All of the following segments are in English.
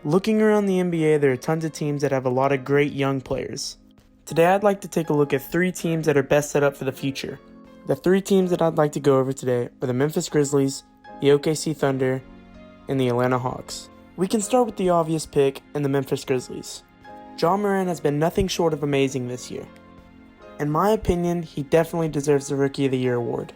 Looking around the NBA, there are tons of teams that have a lot of great young players. Today I'd like to take a look at 3 teams that are best set up for the future. The 3 teams that I'd like to go over today are the Memphis Grizzlies, the OKC Thunder, and the Alanta Hawks. We can start with the obvious pick in the Memphis Grizzlies. Ja Morant has been nothing short of amazing this year. In my opinion, he definitely deserves the Rookie of the Year award.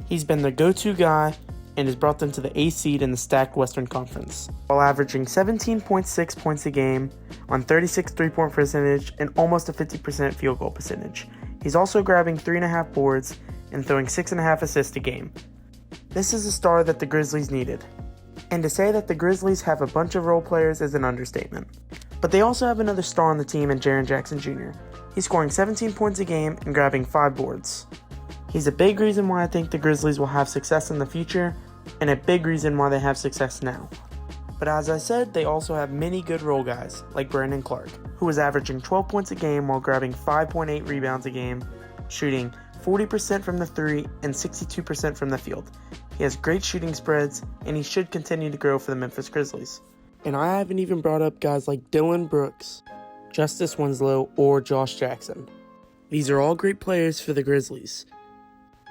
He's been the go-to guy and has brought them to the 8th seed in the stacked Western Conference, while averaging 17.6 points a game on 36 3-point percentage and almost a 50% field goal percentage. He's also grabbing 3.5 boards and throwing 6.5 assists a game. This is a star that the Grizzlies needed. And to say that the Grizzlies have a bunch of role players is an understatement. But they also have another star on the team in Jaren Jackson Jr. He's scoring 17 points a game and grabbing 5 boards. He's a big reason why I think the Grizzlies will have success in the future, and a big reason why they have success now. But as I said, they also have many good role guys, like Brandon Clark, who is averaging 12 points a game while grabbing 5.8 rebounds a game, shooting 40% from the 3 and 62% from the field. He has great shooting spreads, and he should continue to grow for the Memphis Grizzlies. And I haven't even brought up guys like Dillon Brooks, Justice Winslow, or Josh Jackson. These are all great players for the Grizzlies.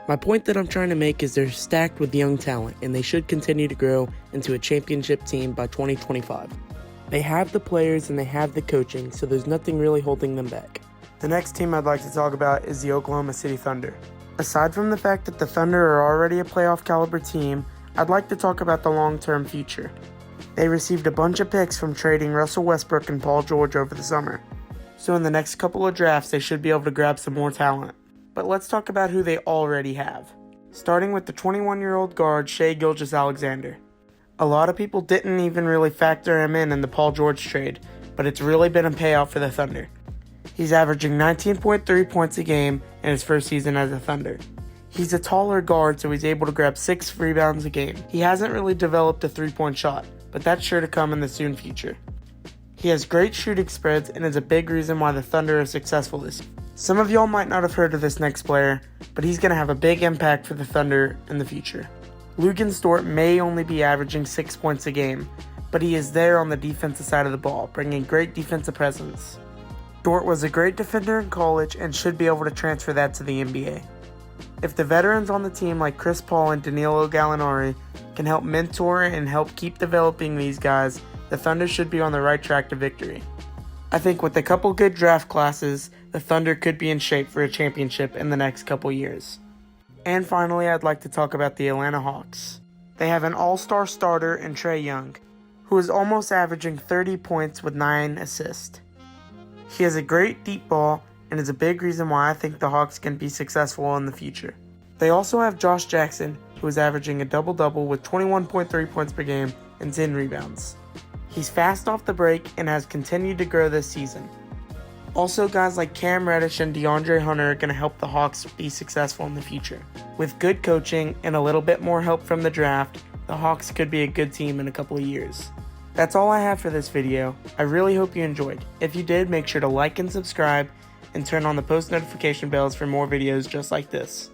My point that I'm trying to make is they're stacked with young talent, and they should continue to grow into a championship team by 2025. They have the players and they have the coaching, so there's nothing really holding them back. The next team I'd like to talk about is the Oklahoma City Thunder. Aside from the fact that the Thunder are already a playoff caliber team, I'd like to talk about the long-term future. They received a bunch of picks from trading Russell Westbrook and Paul George over the summer. So in the next couple of drafts, they should be able to grab some more talent. But let's talk about who they already have. Starting with the 21-year-old guard Shai Gilgeous-Alexander. A lot of people didn't even really factor him in the Paul George trade, but it's really been a payout for the Thunder. He's averaging 19.3 points a game in his first season as a Thunder. He's a taller guard, so he's able to grab 6 rebounds a game. He hasn't really developed a 3-point shot, but that's sure to come in the soon future. He has great shooting spreads and is a big reason why the Thunder are successful this year. Some of y'all might not have heard of this next player, but he's going to have a big impact for the Thunder in the future. Luguentz Dort may only be averaging 6 points a game, but he is there on the defensive side of the ball, bringing great defensive presence. Dort was a great defender in college and should be able to transfer that to the NBA. If the veterans on the team like Chris Paul and Danilo Gallinari can help mentor and help keep developing these guys, the Thunder should be on the right track to victory. I think with a couple good draft classes, the Thunder could be in shape for a championship in the next couple years. And finally, I'd like to talk about the Alanta Hawks. They have an all-star starter in Trae Young, who is almost averaging 30 points with 9 assists. He has a great deep ball and is a big reason why I think the Hawks can be successful in the future. They also have Josh Jackson, who is averaging a double-double with 21.3 points per game and 10 rebounds. He's fast off the break and has continued to grow this season. Also, guys like Cam Reddish and DeAndre Hunter are going to help the Hawks be successful in the future. With good coaching and a little bit more help from the draft, the Hawks could be a good team in a couple of years. That's all I have for this video. I really hope you enjoyed. If you did, make sure to like and subscribe and turn on the post notification bells for more videos just like this.